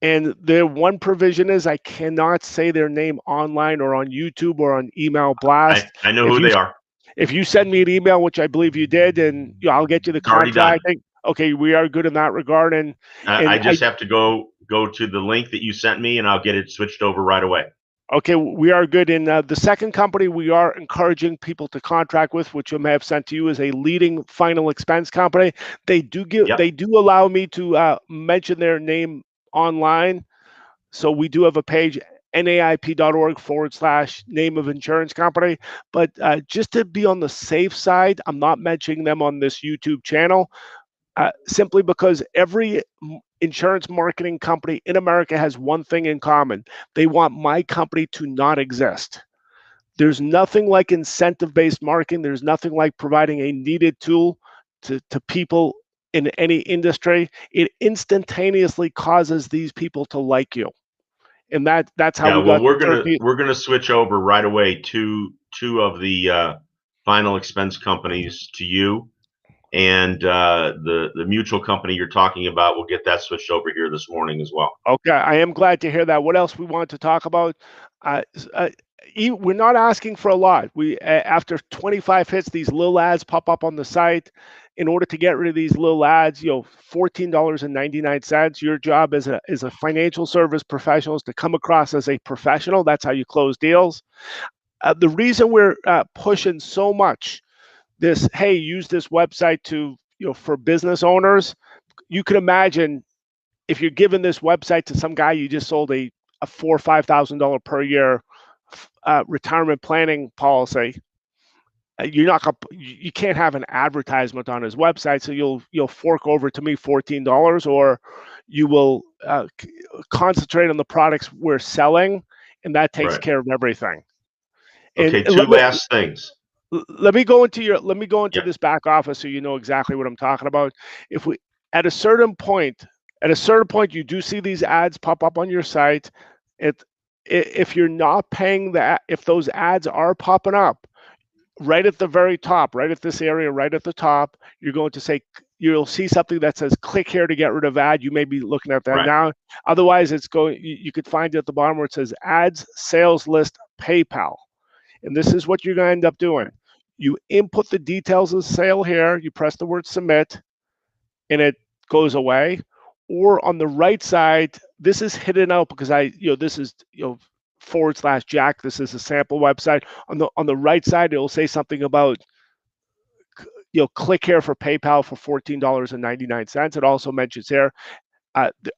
And their one provision is I cannot say their name online or on YouTube or on email blast.
I know who they are.
If you send me an email, which I believe you did, and I'll get you the contract. Okay, we are good in that regard. And
I just have to go to the link that you sent me, and I'll get it switched over right away.
Okay, we are good. In the second company we are encouraging people to contract with, which I may have sent to you, is a leading final expense company. They do allow me to mention their name online. So we do have a page, NAAIP.org/name of insurance company. But just to be on the safe side, I'm not mentioning them on this YouTube channel. Simply because every insurance marketing company in America has one thing in common. They want my company to not exist. There's nothing like incentive-based marketing. There's nothing like providing a needed tool to people in any industry. It instantaneously causes these people to like you. And that's how
we're gonna switch over right away to two of the final expense companies to you. And the mutual company you're talking about, we'll get that switched over here this morning as well.
Okay, I am glad to hear that. What else we want to talk about? we're not asking for a lot. After 25 hits, these little ads pop up on the site. In order to get rid of these little ads, $14.99. Your job as a financial service professional is to come across as a professional. That's how you close deals. The reason we're pushing so much this, hey, use this website to, for business owners. You can imagine if you're giving this website to some guy you just sold a $4,000 or $5,000 per year retirement planning policy. You can't have an advertisement on his website, so you'll fork over to me $14, or you will concentrate on the products we're selling, and that takes
Right.
care of everything.
Okay,
And
two last things.
let me go into
Yeah.
this back office so you know exactly what I'm talking about. If we at a certain point you do see these ads pop up on your site. If you're not paying that, if those ads are popping up right at the very top, right at this area, right at the top, you're going to say, you'll see something that says click here to get rid of ad. You may be looking at that
Right.
now. Otherwise, you could find it at the bottom where it says ads, sales list, PayPal. And this is what you're going to end up doing. You input the details of the sale here, you press the word submit, and it goes away. Or on the right side, this is hidden out because this is, /Jack. This is a sample website. On the right side, it'll say something about, click here for PayPal for $14.99. It also mentions here.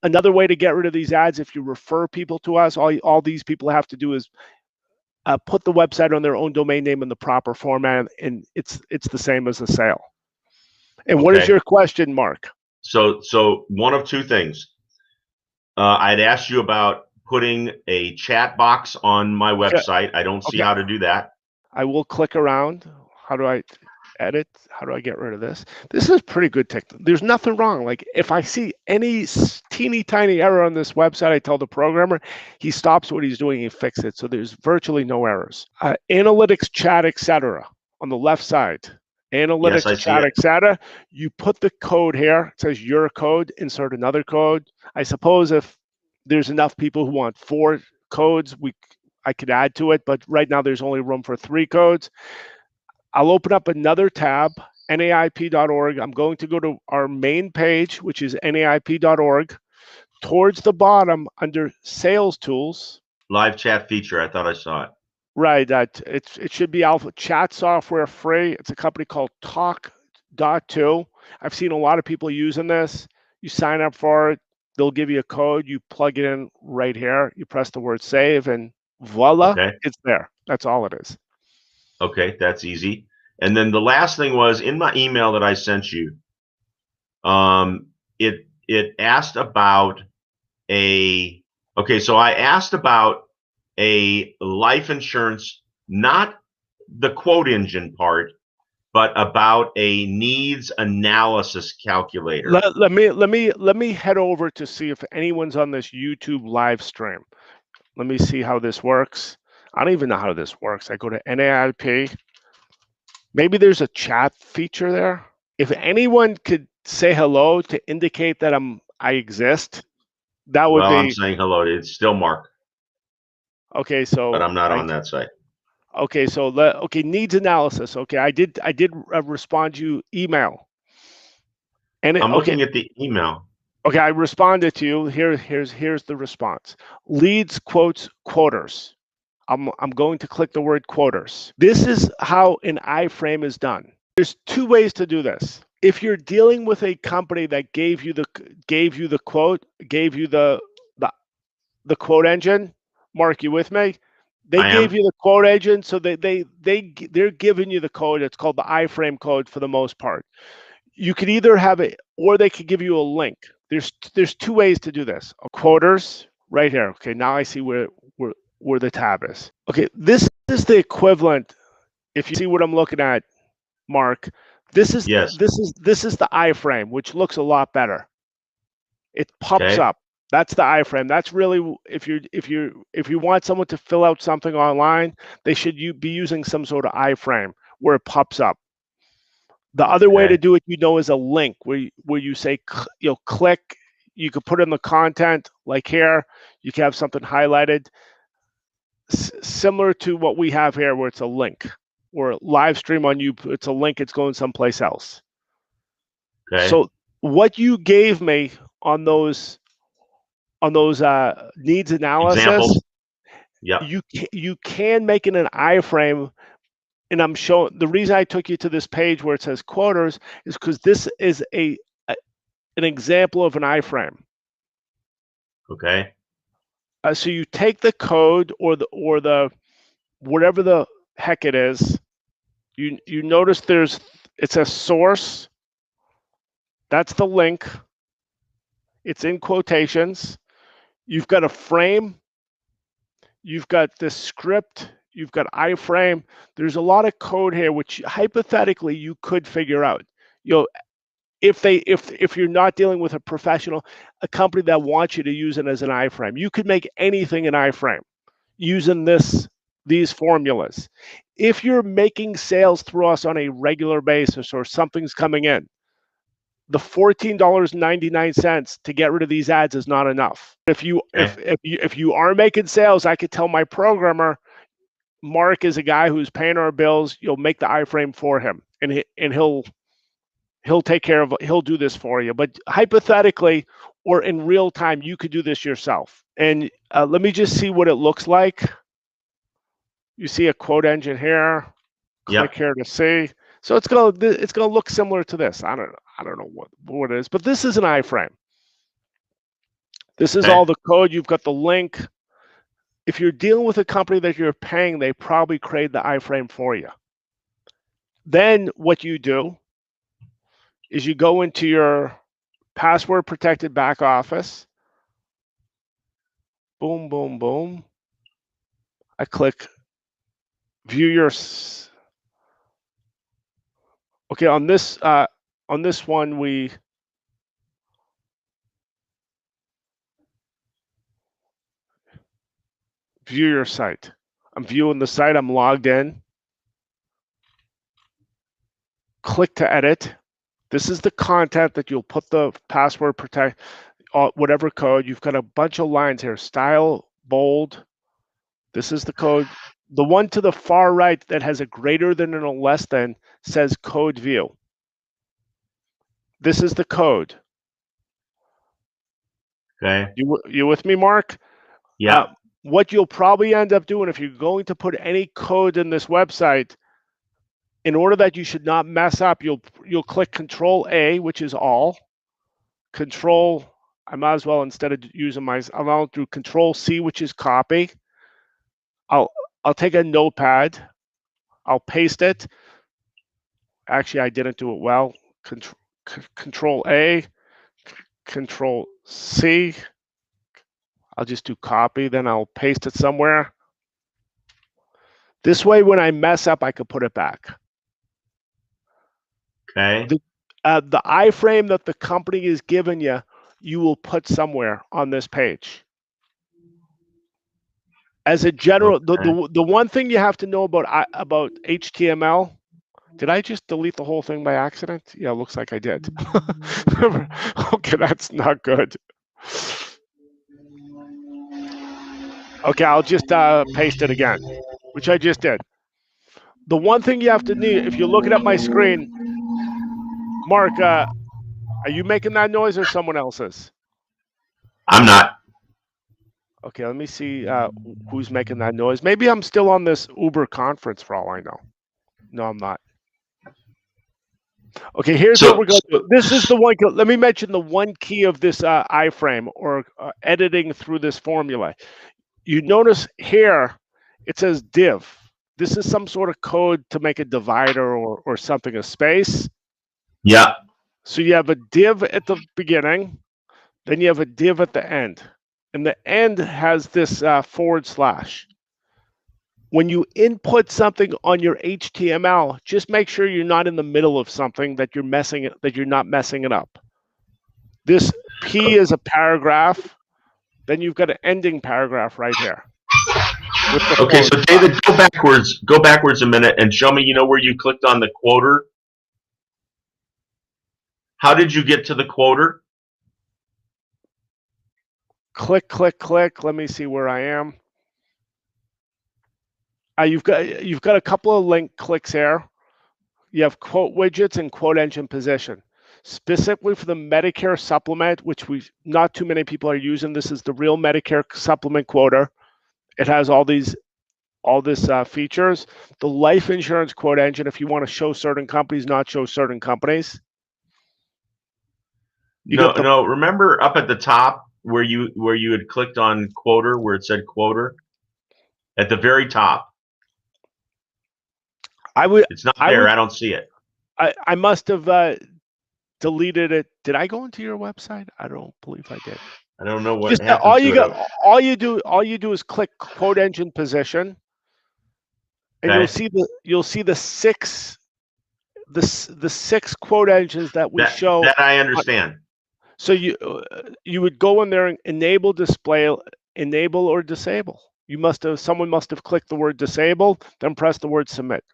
Another way to get rid of these ads, if you refer people to us, all these people have to do is put the website on their own domain name in the proper format, and it's the same as a sale. And what is your question, Mark?
So one of two things. I'd asked you about putting a chat box on my website. I don't see how to do that.
I will click around. How do I edit? How do I get rid of this? This is pretty good technique. There's nothing wrong. Like if I see any teeny tiny error on this website, I tell the programmer, he stops what he's doing, he fixes it. So there's virtually no errors. Analytics, chat, etc. on the left side. Analytics,
yes,
chat, etc. You put the code here. It says your code. Insert another code. I suppose if there's enough people who want 4 codes, I could add to it, but right now there's only room for 3 codes. I'll open up another tab, NAAIP.org. I'm going to go to our main page, which is NAAIP.org. Towards the bottom, under Sales Tools.
Live chat feature. I thought I saw it.
Right. It should be Alpha Chat Software free. It's a company called Talk.to. I've seen a lot of people using this. You sign up for it. They'll give you a code. You plug it in right here. You press the word save, and voila, it's there. That's all it is.
Okay, that's easy. And then the last thing was in my email that I sent you. It asked about so I asked about a life insurance, not the quote engine part, but about a needs analysis calculator.
Let me head over to see if anyone's on this YouTube live stream. Let me see how this works. I don't even know how this works. I go to NAIP. Maybe there's a chat feature there. If anyone could say hello to indicate that I exist, that would be.
I'm saying hello. It's still Mark.
Okay, so.
But I'm not on that site.
Okay, so needs analysis. Okay, I did respond to you email. And
I'm looking at the email.
Okay, I responded to you. Here's the response. Leads, quotes, quoters. I'm going to click the word quoters. This is how an iframe is done. There's 2 ways to do this. If you're dealing with a company that gave you the quote, gave you the quote engine, Mark, you with me? They gave you the quote engine, so they're giving you the code. It's called the iframe code for the most part. You could either have it, or they could give you a link. There's 2 ways to do this. Quoters right here. Okay, now I see where the tab is. Okay, this is the equivalent. If you see what I'm looking at, Mark, this is the iframe, which looks a lot better. It pops up. That's the iframe. That's really, if you want someone to fill out something online, they should be using some sort of iframe where it pops up. The other way to do it, is a link where you say, click. You could put in the content, like here. You can have something highlighted. similar to what we have here, where it's a link, or live stream on you, it's a link, it's going someplace else.
Okay.
So what you gave me on those needs analysis,
examples. Yeah.
you can make it an iframe. And I'm showing, the reason I took you to this page where it says quoters is because this is an example of an iframe.
Okay.
So you take the code or the whatever the heck it is. You notice it says source. That's the link. It's in quotations. You've got a frame. You've got the script. You've got iframe. There's a lot of code here, which hypothetically you could figure out. If you're not dealing with a professional, a company that wants you to use it as an iframe, you could make anything an iframe using these formulas. If you're making sales through us on a regular basis or something's coming in, the $14.99 to get rid of these ads is not enough. If you are making sales, I could tell my programmer, Marc is a guy who's paying our bills. You'll make the iframe for him, and he'll take care of. He'll do this for you. But hypothetically, or in real time, you could do this yourself. And let me just see what it looks like. You see a quote engine here. Click here to see. So it's gonna look similar to this. I don't know what it is, but this is an iframe. This is all the code. You've got the link. If you're dealing with a company that you're paying, they probably create the iframe for you. Then what you do is you go into your password protected back office. Boom, boom, boom. I click view your. Okay, on this one we view your site. I'm viewing the site. I'm logged in. Click to edit. This is the content that you'll put the password protect, whatever code. You've got a bunch of lines here. Style, bold. This is the code. The one to the far right that has a greater than and a less than says code view. This is the code.
Okay.
You with me, Marc?
Yeah.
What you'll probably end up doing if you're going to put any code in this website, in order that you should not mess up, you'll click Control A, which is all. Control, I might as well, instead of using I'm going through Control C, which is copy. I'll take a notepad. I'll paste it. Actually, I didn't do it well. Control A, Control C. I'll just do copy, then I'll paste it somewhere. This way, when I mess up, I could put it back.
Okay.
The iframe that the company is giving you, you will put somewhere on this page. As a general, the one thing you have to know about HTML, did I just delete the whole thing by accident? Yeah, it looks like I did. Okay, that's not good. Okay, I'll just paste it again, which I just did. The one thing you have to need, if you're looking at my screen, Marc, are you making that noise or someone else's?
I'm not.
Okay, let me see who's making that noise. Maybe I'm still on this Uber conference for all I know. No, I'm not. Okay, here's what we're going to do. This is the one. Let me mention the one key of this iframe or editing through this formula. You notice here, it says div. This is some sort of code to make a divider or something, a space.
Yeah.
So you have a div at the beginning, then you have a div at the end. And the end has this /. When you input something on your HTML, just make sure you're not in the middle of something that you're not messing it up. This P is a paragraph. Then you've got an ending paragraph right here.
Okay, so David, go backwards a minute and show me, where you clicked on the quoter. How did you get to the quoter?
Click, click, click. Let me see where I am. You've got a couple of link clicks here. You have quote widgets and quote engine position. Specifically for the Medicare supplement, which not too many people are using. This is the real Medicare supplement quoter. It has all this features. The life insurance quote engine, if you want to show certain companies, not show certain companies.
No. Remember up at the top where you had clicked on quoter, where it said quoter at the very top. It's not there. I don't see it.
I must have deleted it. Did I go into your website? I don't believe I did.
I don't know what happened.
All you do is click quote engine position, and
okay.
you'll see the six quote engines that we show.
That I understand.
So you would go in there and enable display, enable or disable. Someone must have clicked the word disable, then press the word submit.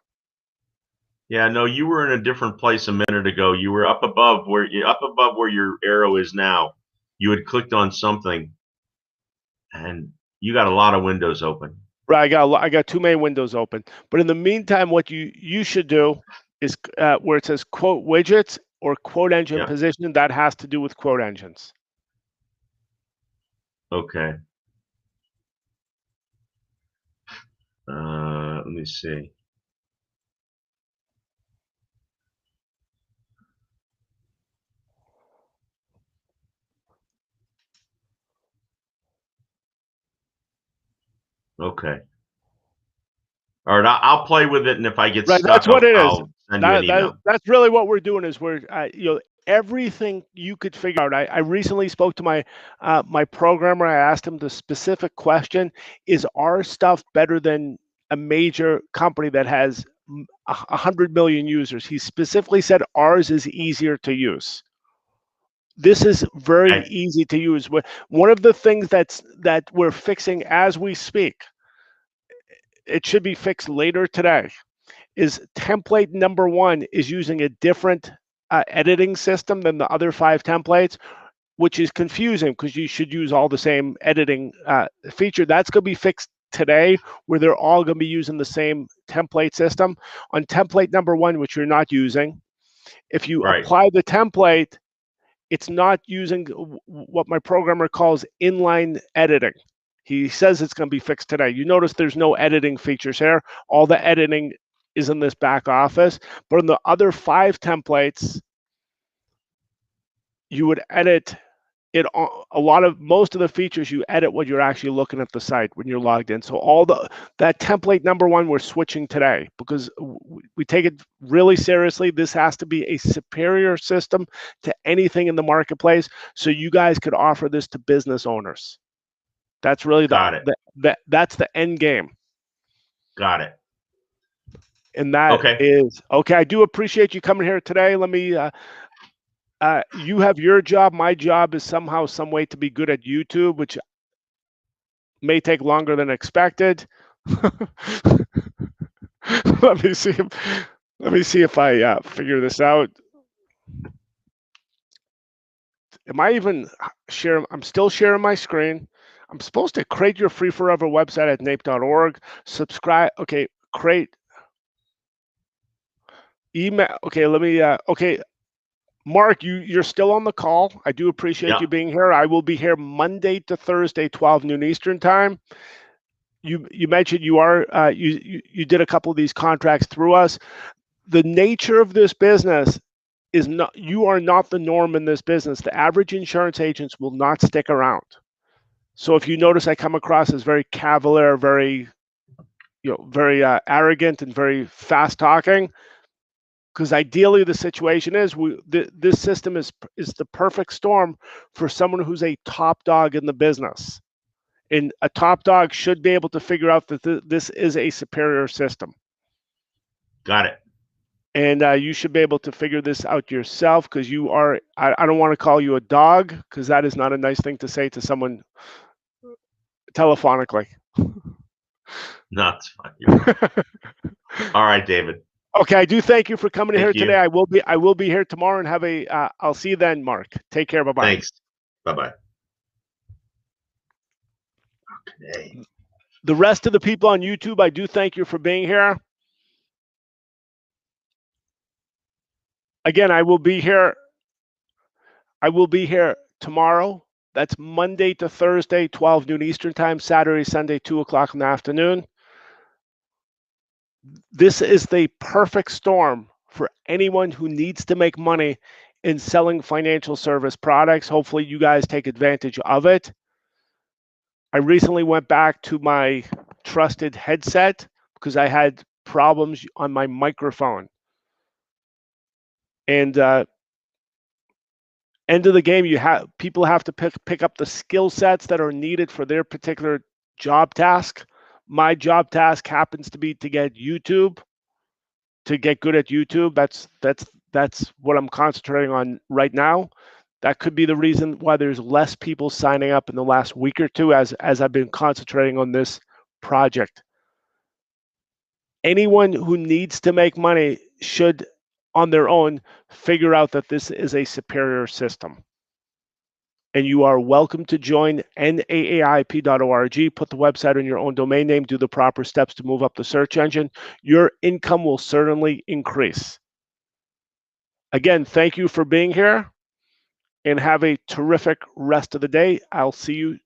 Yeah, no, you were in a different place a minute ago. You were up above where your arrow is now. You had clicked on something, and you got a lot of windows open.
Right, I got too many windows open. But in the meantime, what you should do is where it says quote widgets or quote engine position, that has to do with quote engines.
Okay. Let me see. Okay. All right, I'll play with it, and if I get stuck,
that's what it is.
I'll send you an email.
That's really what we're doing. Is we're everything you could figure out. I recently spoke to my my programmer. I asked him the specific question: is our stuff better than a major company that has 100 million users? He specifically said ours is easier to use. This is very easy to use. One of the things that we're fixing as we speak, it should be fixed later today, is template number 1 is using a different editing system than the other 5 templates, which is confusing because you should use all the same editing feature. That's going to be fixed today, where they're all going to be using the same template system. On template number 1, which you're not using, if you apply the template, it's not using what my programmer calls inline editing. He says it's going to be fixed today. You notice there's no editing features here. All the editing is in this back office. But in the other 5 templates, you would edit it. Most of the features you edit when you're actually looking at the site when you're logged in. So that template number 1 we're switching today because we take it really seriously. This has to be a superior system to anything in the marketplace, so you guys could offer this to business owners. That's really that's the end game.
Got it.
And that is okay. I do appreciate you coming here today. Let me. You have your job. My job is somehow, some way to be good at YouTube, which may take longer than expected. Let me see if I figure this out. Am I even sharing? I'm still sharing my screen. I'm supposed to create your free forever website at NAAIP.org. Subscribe. Okay, create email. Okay, let me. Okay. Marc, you're still on the call. I do appreciate you being here. I will be here Monday to Thursday, 12 noon Eastern time. You mentioned you did a couple of these contracts through us. The nature of this business is not, you are not the norm in this business. The average insurance agents will not stick around. So if you notice, I come across as very cavalier, very arrogant and very fast talking. Because ideally, the situation is this system is the perfect storm for someone who's a top dog in the business, and a top dog should be able to figure out that this is a superior system.
Got it.
And you should be able to figure this out yourself, because you are. I don't want to call you a dog, because that is not a nice thing to say to someone telephonically.
No, it's fine. All right, David.
Okay, I do thank you for coming here today. I will be here tomorrow, and have a. I'll see you then, Marc. Take care. Bye bye.
Thanks. Bye bye. Okay.
The rest of the people on YouTube, I do thank you for being here. Again, I will be here tomorrow. That's Monday to Thursday, 12 noon Eastern time, Saturday, Sunday, 2 o'clock in the afternoon. This is the perfect storm for anyone who needs to make money in selling financial service products. Hopefully you guys take advantage of it. I recently went back to my trusted headset because I had problems on my microphone. And end of the game, people have to pick up the skill sets that are needed for their particular job task. My job task happens to be to get good at YouTube. That's what I'm concentrating on right now. That could be the reason why there's less people signing up in the last week or two as I've been concentrating on this project. Anyone who needs to make money should, on their own, figure out that this is a superior system. And you are welcome to join NAAIP.org. Put the website on your own domain name, do the proper steps to move up the search engine. Your income will certainly increase. Again, thank you for being here and have a terrific rest of the day. I'll see you